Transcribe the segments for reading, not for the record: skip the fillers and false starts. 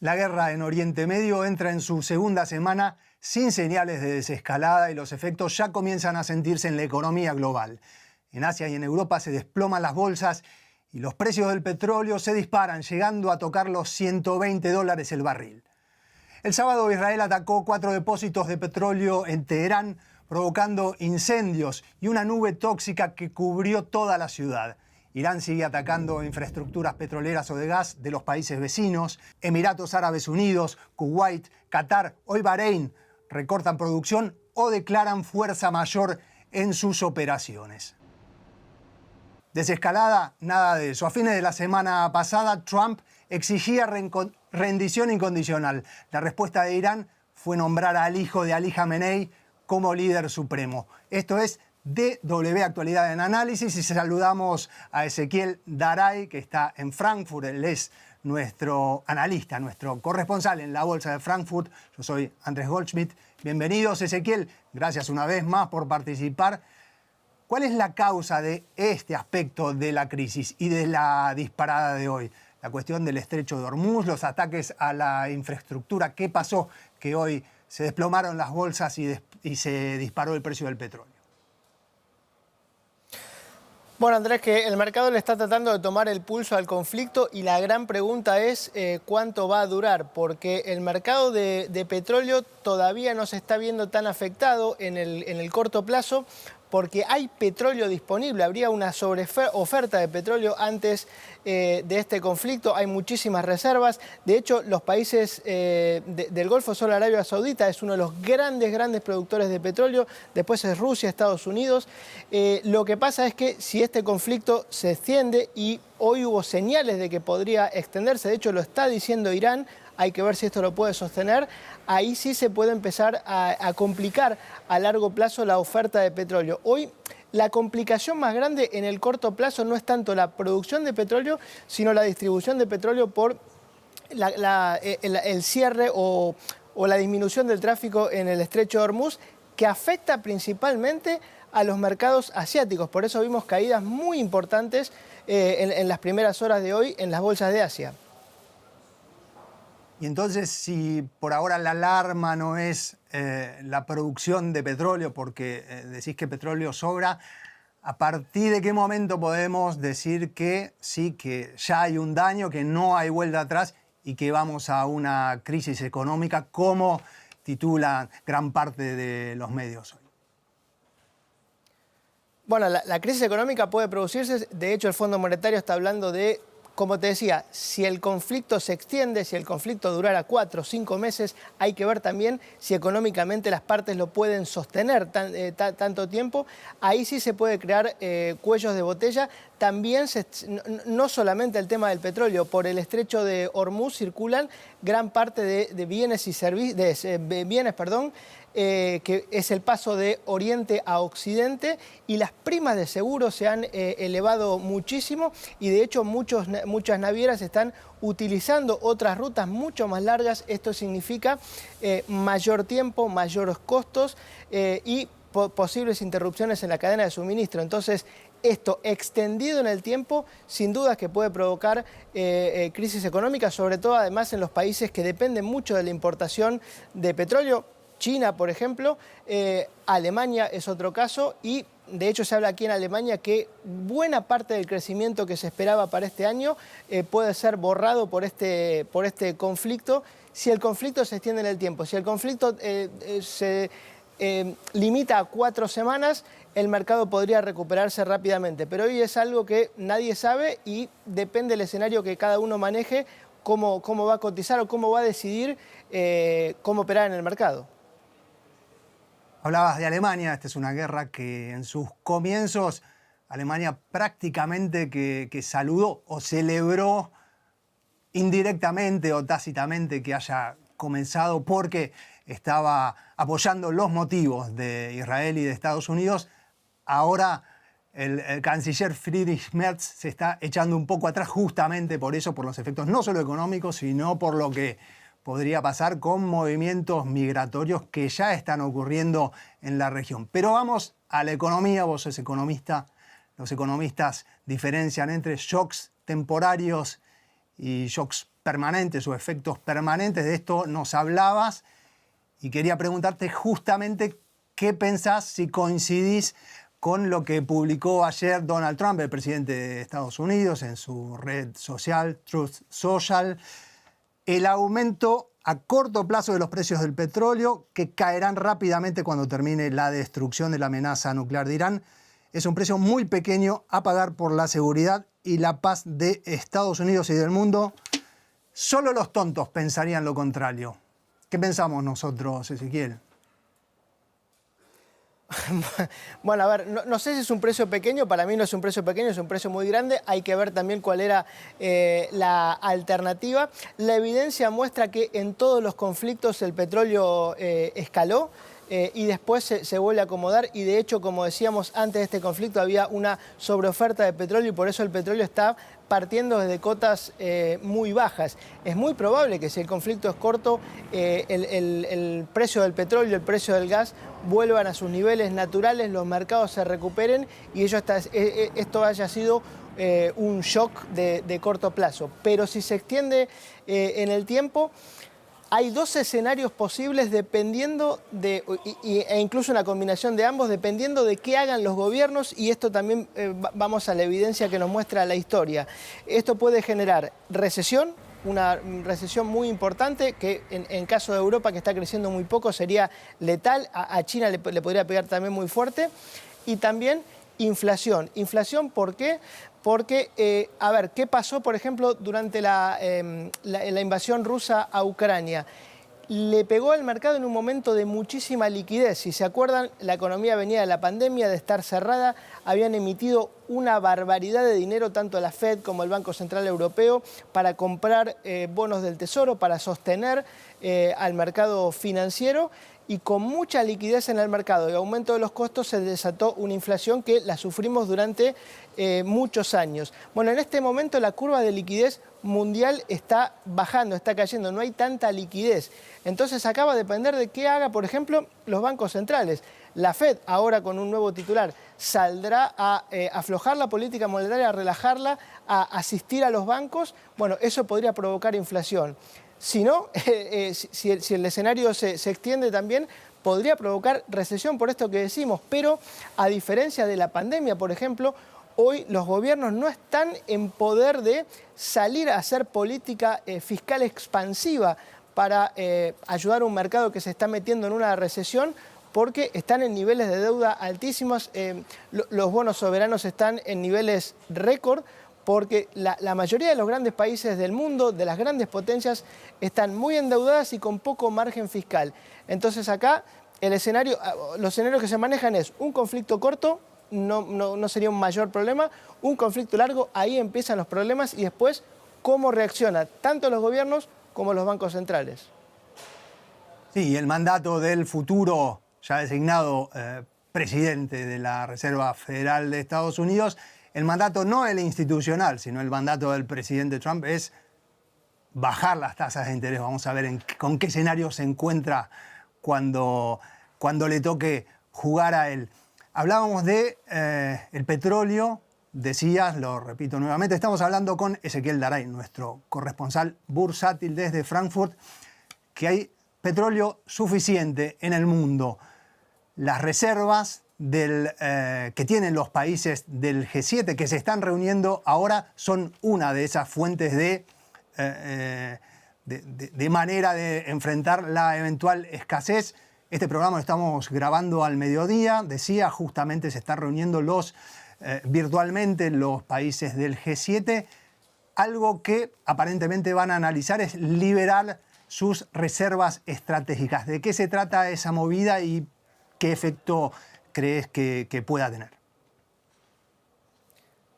La guerra en Oriente Medio entra en su segunda semana sin señales de desescalada y los efectos ya comienzan a sentirse en la economía global. En Asia y en Europa se desploman las bolsas y los precios del petróleo se disparan, llegando a tocar los $120 el barril. El sábado Israel atacó 4 depósitos de petróleo en Teherán, provocando incendios y una nube tóxica que cubrió toda la ciudad. Irán sigue atacando infraestructuras petroleras o de gas de los países vecinos. Emiratos Árabes Unidos, Kuwait, Qatar, hoy Bahrein recortan producción o declaran fuerza mayor en sus operaciones. Desescalada, nada de eso. A fines de la semana pasada, Trump exigía rendición incondicional. La respuesta de Irán fue nombrar al hijo de Ali Jamenei como líder supremo. Esto es DW Actualidad en Análisis y saludamos a Ezequiel Daray, que está en Frankfurt. Él es nuestro analista, nuestro corresponsal en la Bolsa de Frankfurt. Yo soy Andrés Goldschmidt. Bienvenidos, Ezequiel. Gracias una vez más por participar. ¿Cuál es la causa de este aspecto de la crisis y de la disparada de hoy? La cuestión del estrecho de Hormuz, los ataques a la infraestructura. ¿Qué pasó que hoy se desplomaron las bolsas y se disparó el precio del petróleo? Bueno, Andrés, que el mercado le está tratando de tomar el pulso al conflicto y la gran pregunta es cuánto va a durar, porque el mercado de petróleo todavía no se está viendo tan afectado en el corto plazo, porque hay petróleo disponible. Habría una sobreoferta de petróleo antes de este conflicto. Hay muchísimas reservas. De hecho, los países del Golfo, solo Arabia Saudita es uno de los grandes productores de petróleo. Después es Rusia, Estados Unidos. Lo que pasa es que si este conflicto se extiende, y hoy hubo señales de que podría extenderse, de hecho lo está diciendo Irán, hay que ver si esto lo puede sostener, ahí sí se puede empezar a complicar a largo plazo la oferta de petróleo. Hoy la complicación más grande en el corto plazo no es tanto la producción de petróleo, sino la distribución de petróleo por el cierre o la disminución del tráfico en el estrecho de Hormuz, que afecta principalmente a los mercados asiáticos. Por eso vimos caídas muy importantes en las primeras horas de hoy en las bolsas de Asia. Y entonces, si por ahora la alarma no es la producción de petróleo, porque decís que petróleo sobra, ¿a partir de qué momento podemos decir que sí, que ya hay un daño, que no hay vuelta atrás y que vamos a una crisis económica, como titulan gran parte de los medios hoy? Bueno, la crisis económica puede producirse. De hecho, el Fondo Monetario está hablando de, como te decía, si el conflicto se extiende, si el conflicto durara 4 o 5 meses, hay que ver también si económicamente las partes lo pueden sostener tanto tiempo. Ahí sí se puede crear cuellos de botella. También, no solamente el tema del petróleo, por el estrecho de Hormuz circulan gran parte de bienes y servicios, que es el paso de Oriente a Occidente, y las primas de seguro se han elevado muchísimo, y de hecho muchas navieras están utilizando otras rutas mucho más largas. Esto significa mayor tiempo, mayores costos y posibles interrupciones en la cadena de suministro. Entonces, esto extendido en el tiempo, sin duda que puede provocar crisis económica, sobre todo además en los países que dependen mucho de la importación de petróleo. China, por ejemplo, Alemania es otro caso, y de hecho se habla aquí en Alemania que buena parte del crecimiento que se esperaba para este año puede ser borrado por este conflicto, si el conflicto se extiende en el tiempo. Si el conflicto se limita a 4 semanas, el mercado podría recuperarse rápidamente, pero hoy es algo que nadie sabe y depende del escenario que cada uno maneje, cómo va a cotizar o cómo va a decidir cómo operar en el mercado. Hablabas de Alemania. Esta es una guerra que en sus comienzos Alemania prácticamente que saludó o celebró indirectamente o tácitamente que haya comenzado, porque estaba apoyando los motivos de Israel y de Estados Unidos. Ahora el canciller Friedrich Merz se está echando un poco atrás justamente por eso, por los efectos no solo económicos, sino por lo que podría pasar con movimientos migratorios que ya están ocurriendo en la región. Pero vamos a la economía. Vos sos economista. Los economistas diferencian entre shocks temporarios y shocks permanentes o efectos permanentes. De esto nos hablabas y quería preguntarte justamente qué pensás, si coincidís con lo que publicó ayer Donald Trump, el presidente de Estados Unidos, en su red social, Truth Social, el aumento a corto plazo de los precios del petróleo, que caerán rápidamente cuando termine la destrucción de la amenaza nuclear de Irán. Es un precio muy pequeño a pagar por la seguridad y la paz de Estados Unidos y del mundo. Solo los tontos pensarían lo contrario. ¿Qué pensamos nosotros, Ezequiel? Bueno, a ver, no sé si es un precio pequeño, para mí no es un precio pequeño, es un precio muy grande. Hay que ver también cuál era la alternativa. La evidencia muestra que en todos los conflictos el petróleo escaló. Y después se vuelve a acomodar y de hecho, como decíamos, antes de este conflicto había una sobreoferta de petróleo y por eso el petróleo está partiendo desde cotas muy bajas. Es muy probable que si el conflicto es corto, el precio del petróleo, el precio del gas vuelvan a sus niveles naturales, los mercados se recuperen y esto haya sido un shock de corto plazo. Pero si se extiende en el tiempo, hay dos escenarios posibles dependiendo e incluso una combinación de ambos, dependiendo de qué hagan los gobiernos, y esto también vamos a la evidencia que nos muestra la historia. Esto puede generar recesión, una recesión muy importante que en caso de Europa, que está creciendo muy poco, sería letal, a China le podría pegar también muy fuerte, y también inflación. ¿Inflación por qué? Porque, a ver, ¿qué pasó, por ejemplo, durante la invasión rusa a Ucrania? Le pegó al mercado en un momento de muchísima liquidez. Si se acuerdan, la economía venía de la pandemia, de estar cerrada, habían emitido una barbaridad de dinero, tanto la Fed como el Banco Central Europeo, para comprar bonos del Tesoro, para sostener al mercado financiero. Y con mucha liquidez en el mercado y aumento de los costos se desató una inflación que la sufrimos durante muchos años. Bueno, en este momento la curva de liquidez mundial está bajando, está cayendo, no hay tanta liquidez. Entonces acá va a depender de qué haga, por ejemplo, los bancos centrales. La Fed, ahora con un nuevo titular, saldrá a aflojar la política monetaria, a relajarla, a asistir a los bancos. Bueno, eso podría provocar inflación. Si no, si el escenario se extiende también, podría provocar recesión por esto que decimos. Pero a diferencia de la pandemia, por ejemplo, hoy los gobiernos no están en poder de salir a hacer política fiscal expansiva para ayudar a un mercado que se está metiendo en una recesión, porque están en niveles de deuda altísimos. Los bonos soberanos están en niveles récord, porque la mayoría de los grandes países del mundo, de las grandes potencias, están muy endeudadas y con poco margen fiscal. Entonces acá los escenarios que se manejan es un conflicto corto, no sería un mayor problema, un conflicto largo, ahí empiezan los problemas y después cómo reaccionan tanto los gobiernos como los bancos centrales. Sí, el mandato del futuro ya designado presidente de la Reserva Federal de Estados Unidos, el mandato no el institucional, sino el mandato del presidente Trump es bajar las tasas de interés. Vamos a ver con qué escenario se encuentra cuando le toque jugar a él. Hablábamos de el petróleo, decías, lo repito nuevamente, estamos hablando con Ezequiel Daray, nuestro corresponsal bursátil desde Frankfurt, que hay petróleo suficiente en el mundo. Las reservas que tienen los países del G7 que se están reuniendo ahora son una de esas fuentes de manera de enfrentar la eventual escasez. Este programa lo estamos grabando al mediodía, decía, justamente se están reuniendo virtualmente los países del G7. Algo que aparentemente van a analizar es liberar sus reservas estratégicas. ¿De qué se trata esa movida y qué efecto crees que pueda tener?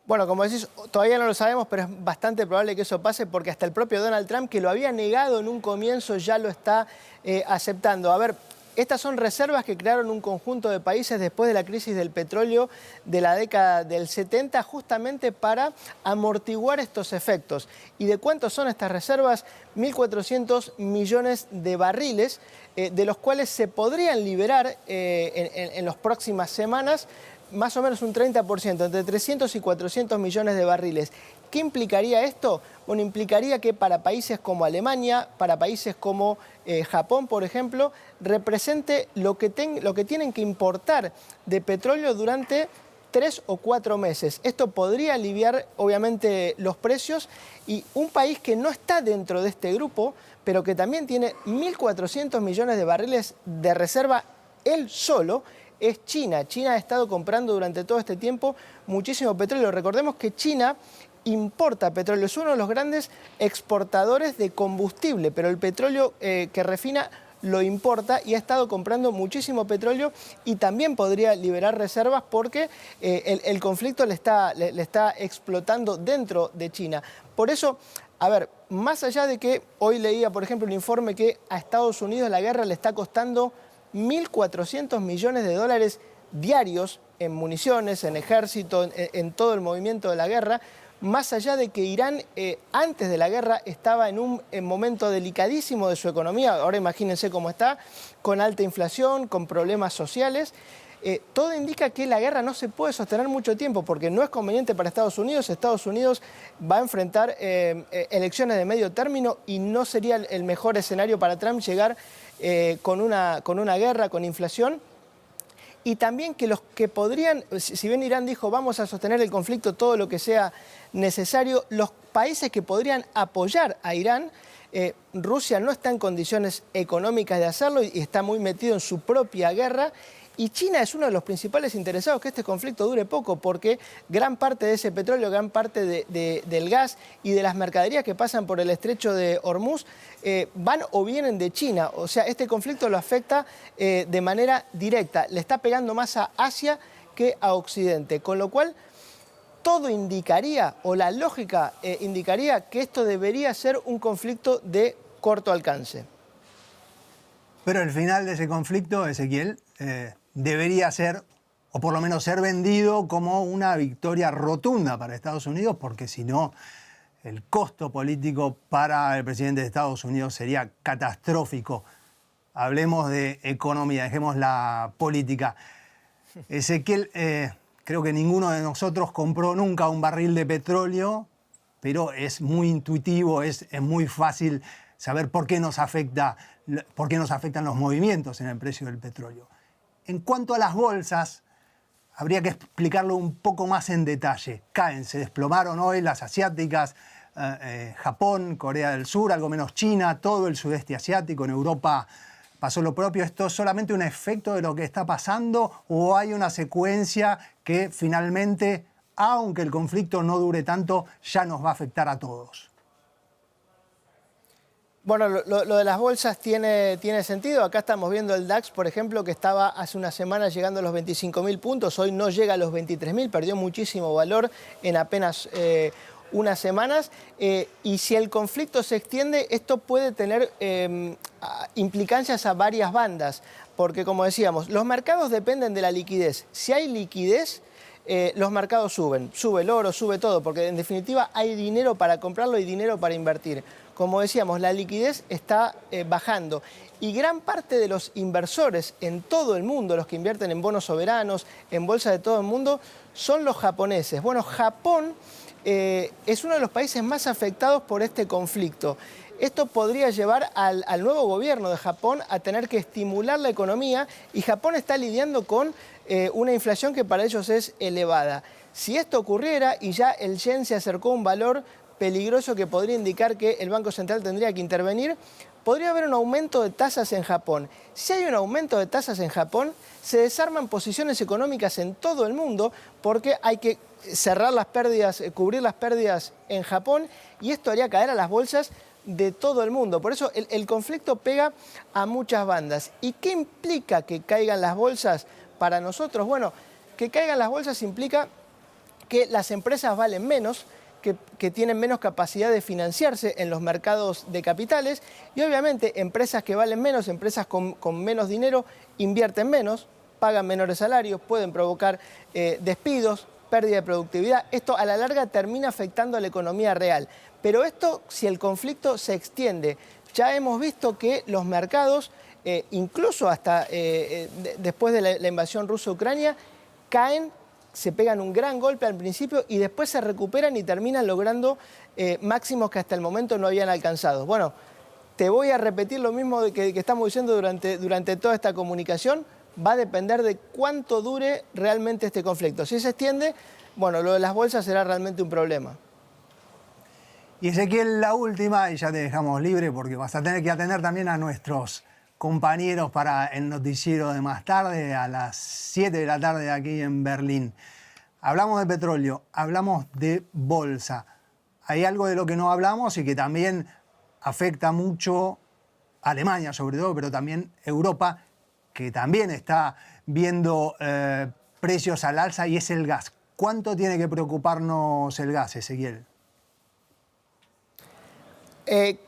Bueno, como decís, todavía no lo sabemos, pero es bastante probable que eso pase porque hasta el propio Donald Trump, que lo había negado en un comienzo, ya lo está aceptando. A ver, estas son reservas que crearon un conjunto de países después de la crisis del petróleo de la década del 70, justamente para amortiguar estos efectos. ¿Y de cuántos son estas reservas? 1.400 millones de barriles, de los cuales se podrían liberar en las próximas semanas, más o menos un 30%, entre 300 y 400 millones de barriles. ¿Qué implicaría esto? Bueno, implicaría que para países como Alemania, para países como Japón, por ejemplo, represente lo que tienen que importar de petróleo durante 3 o 4 meses. Esto podría aliviar, obviamente, los precios, y un país que no está dentro de este grupo, pero que también tiene 1.400 millones de barriles de reserva él solo, es China. China ha estado comprando durante todo este tiempo muchísimo petróleo. Recordemos que China importa petróleo, es uno de los grandes exportadores de combustible, pero el petróleo que refina lo importa y ha estado comprando muchísimo petróleo, y también podría liberar reservas porque el conflicto le está explotando dentro de China. Por eso, a ver, más allá de que hoy leía, por ejemplo, un informe que a Estados Unidos la guerra le está costando 1.400 millones de dólares diarios en municiones, en ejército, en todo el movimiento de la guerra, más allá de que Irán antes de la guerra estaba en un momento delicadísimo de su economía, ahora imagínense cómo está, con alta inflación, con problemas sociales. Todo indica que la guerra no se puede sostener mucho tiempo porque no es conveniente para Estados Unidos. Estados Unidos va a enfrentar elecciones de medio término y no sería el mejor escenario para Trump llegar con una guerra, con inflación. Y también que los que podrían, si bien Irán dijo vamos a sostener el conflicto todo lo que sea necesario, los países que podrían apoyar a Irán, Rusia no está en condiciones económicas de hacerlo y está muy metido en su propia guerra. Y China es uno de los principales interesados que este conflicto dure poco, porque gran parte de ese petróleo, gran parte del gas y de las mercaderías que pasan por el estrecho de Hormuz van o vienen de China. O sea, este conflicto lo afecta de manera directa. Le está pegando más a Asia que a Occidente. Con lo cual, todo indicaría, o la lógica indicaría, que esto debería ser un conflicto de corto alcance. Pero el final de ese conflicto, Ezequiel, debería ser, o por lo menos ser vendido como una victoria rotunda para Estados Unidos, porque si no, el costo político para el presidente de Estados Unidos sería catastrófico. Hablemos de economía, dejemos la política. Ezequiel, creo que ninguno de nosotros compró nunca un barril de petróleo, pero es muy intuitivo, es muy fácil saber por qué nos afectan los movimientos en el precio del petróleo. En cuanto a las bolsas, habría que explicarlo un poco más en detalle. Se desplomaron hoy las asiáticas, Japón, Corea del Sur, algo menos China, todo el sudeste asiático. En Europa pasó lo propio. ¿Esto es solamente un efecto de lo que está pasando o hay una secuencia que finalmente, aunque el conflicto no dure tanto, ya nos va a afectar a todos? Bueno, lo de las bolsas tiene sentido. Acá estamos viendo el DAX, por ejemplo, que estaba hace una semana llegando a los 25.000 puntos. Hoy no llega a los 23.000, perdió muchísimo valor en apenas unas semanas. Y si el conflicto se extiende, esto puede tener implicancias a varias bandas. Porque, como decíamos, los mercados dependen de la liquidez. Si hay liquidez, los mercados suben. Sube el oro, sube todo, porque en definitiva hay dinero para comprarlo y dinero para invertir. Como decíamos, la liquidez está bajando y gran parte de los inversores en todo el mundo, los que invierten en bonos soberanos, en bolsa de todo el mundo, son los japoneses. Bueno, Japón es uno de los países más afectados por este conflicto. Esto podría llevar al nuevo gobierno de Japón a tener que estimular la economía y Japón está lidiando con una inflación que para ellos es elevada. Si esto ocurriera y ya el yen se acercó a un valor peligroso que podría indicar que el Banco Central tendría que intervenir, podría haber un aumento de tasas en Japón. Si hay un aumento de tasas en Japón, se desarman posiciones económicas en todo el mundo porque hay que cerrar las pérdidas, cubrir las pérdidas en Japón y esto haría caer a las bolsas de todo el mundo. Por eso el conflicto pega a muchas bandas. ¿Y qué implica que caigan las bolsas para nosotros? Bueno, que caigan las bolsas implica que las empresas valen menos, que tienen menos capacidad de financiarse en los mercados de capitales y obviamente empresas que valen menos, empresas con menos dinero, invierten menos, pagan menores salarios, pueden provocar despidos, pérdida de productividad. Esto a la larga termina afectando a la economía real. Pero esto, si el conflicto se extiende, ya hemos visto que los mercados, incluso hasta después de la invasión rusa a Ucrania, caen se pegan un gran golpe al principio y después se recuperan y terminan logrando máximos que hasta el momento no habían alcanzado. Bueno, te voy a repetir lo mismo que estamos diciendo durante toda esta comunicación. Va a depender de cuánto dure realmente este conflicto. Si se extiende, bueno, lo de las bolsas será realmente un problema. Y Ezequiel, la última, y ya te dejamos libre porque vas a tener que atender también a nuestros compañeros para el noticiero de más tarde, a las 7 de la tarde aquí en Berlín. Hablamos de petróleo, hablamos de bolsa. Hay algo de lo que no hablamos y que también afecta mucho a Alemania sobre todo, pero también Europa, que también está viendo precios al alza, y es el gas. ¿Cuánto tiene que preocuparnos el gas, Ezequiel?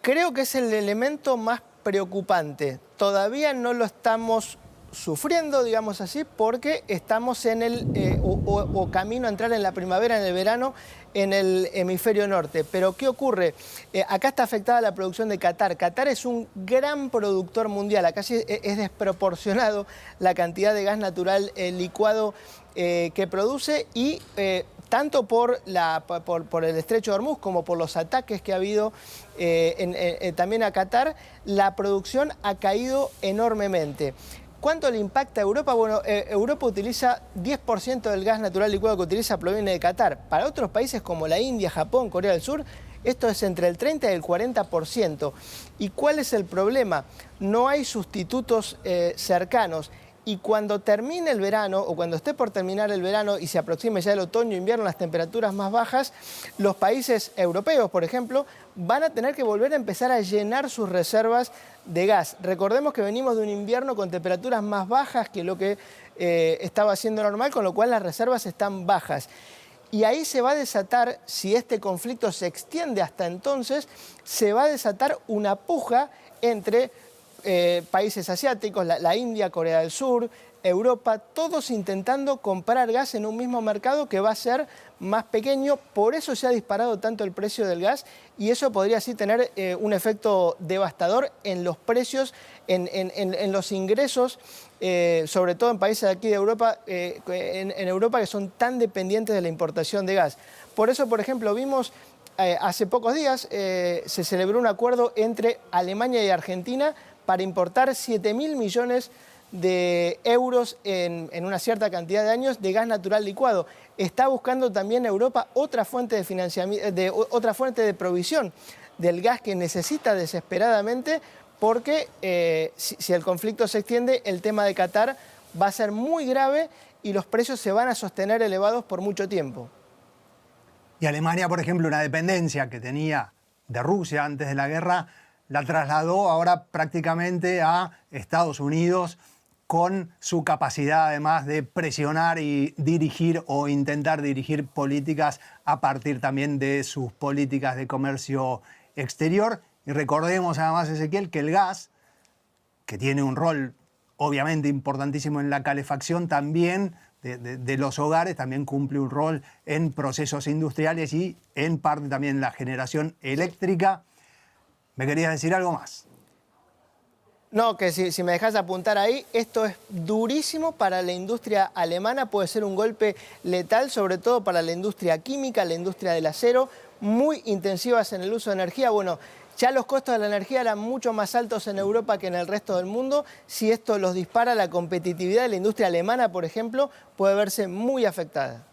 Creo que es el elemento más preocupante. Todavía no lo estamos sufriendo, digamos así, porque estamos en el o camino a entrar en la primavera, en el verano, en el hemisferio norte. Pero ¿qué ocurre? Acá está afectada la producción de Qatar. Qatar es un gran productor mundial. Acá sí es desproporcionado la cantidad de gas natural licuado que produce y tanto por el estrecho de Hormuz como por los ataques que ha habido también a Qatar, la producción ha caído enormemente. ¿Cuánto le impacta a Europa? Bueno, Europa utiliza 10% del gas natural licuado que utiliza proviene de Qatar. Para otros países como la India, Japón, Corea del Sur, esto es entre el 30 y el 40%. ¿Y cuál es el problema? No hay sustitutos cercanos. Y cuando termine el verano, o cuando esté por terminar el verano y se aproxime ya el otoño, invierno, las temperaturas más bajas, los países europeos, por ejemplo, van a tener que volver a empezar a llenar sus reservas de gas. Recordemos que venimos de un invierno con temperaturas más bajas que lo que estaba siendo normal, con lo cual las reservas están bajas. Y ahí se va a desatar, si este conflicto se extiende hasta entonces, se va a desatar una puja entre países asiáticos, la India, Corea del Sur, Europa, todos intentando comprar gas en un mismo mercado que va a ser más pequeño. Por eso se ha disparado tanto el precio del gas y eso podría así tener un efecto devastador en los precios, en los ingresos, sobre todo en países de aquí de Europa, en Europa que son tan dependientes de la importación de gas. Por eso, por ejemplo, vimos hace pocos días se celebró un acuerdo entre Alemania y Argentina para importar 7.000 millones de euros en una cierta cantidad de años de gas natural licuado. Está buscando también Europa otra fuente de financiamiento, otra fuente de provisión del gas que necesita desesperadamente, porque si el conflicto se extiende, el tema de Qatar va a ser muy grave y los precios se van a sostener elevados por mucho tiempo. Y Alemania, por ejemplo, una dependencia que tenía de Rusia antes de la guerra, la trasladó ahora prácticamente a Estados Unidos, con su capacidad además de presionar y dirigir o intentar dirigir políticas a partir también de sus políticas de comercio exterior. Y recordemos además, Ezequiel, que el gas, que tiene un rol obviamente importantísimo en la calefacción también de los hogares, también cumple un rol en procesos industriales y en parte también en la generación eléctrica. ¿Me querías decir algo más? No, que si me dejas apuntar ahí, esto es durísimo para la industria alemana, puede ser un golpe letal, sobre todo para la industria química, la industria del acero, muy intensivas en el uso de energía. Bueno, ya los costos de la energía eran mucho más altos en Europa que en el resto del mundo. Si esto los dispara, la competitividad de la industria alemana, por ejemplo, puede verse muy afectada.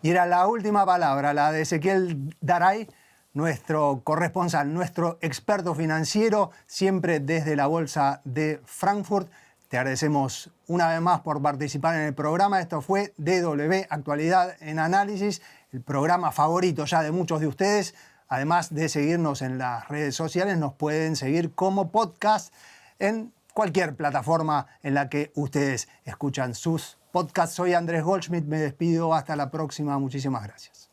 Y era la última palabra, la de Ezequiel Daray, nuestro corresponsal, nuestro experto financiero, siempre desde la Bolsa de Frankfurt. Te agradecemos una vez más por participar en el programa. Esto fue DW Actualidad en Análisis, el programa favorito ya de muchos de ustedes. Además de seguirnos en las redes sociales, nos pueden seguir como podcast en cualquier plataforma en la que ustedes escuchan sus podcasts. Soy Andrés Goldschmidt, me despido. Hasta la próxima. Muchísimas gracias.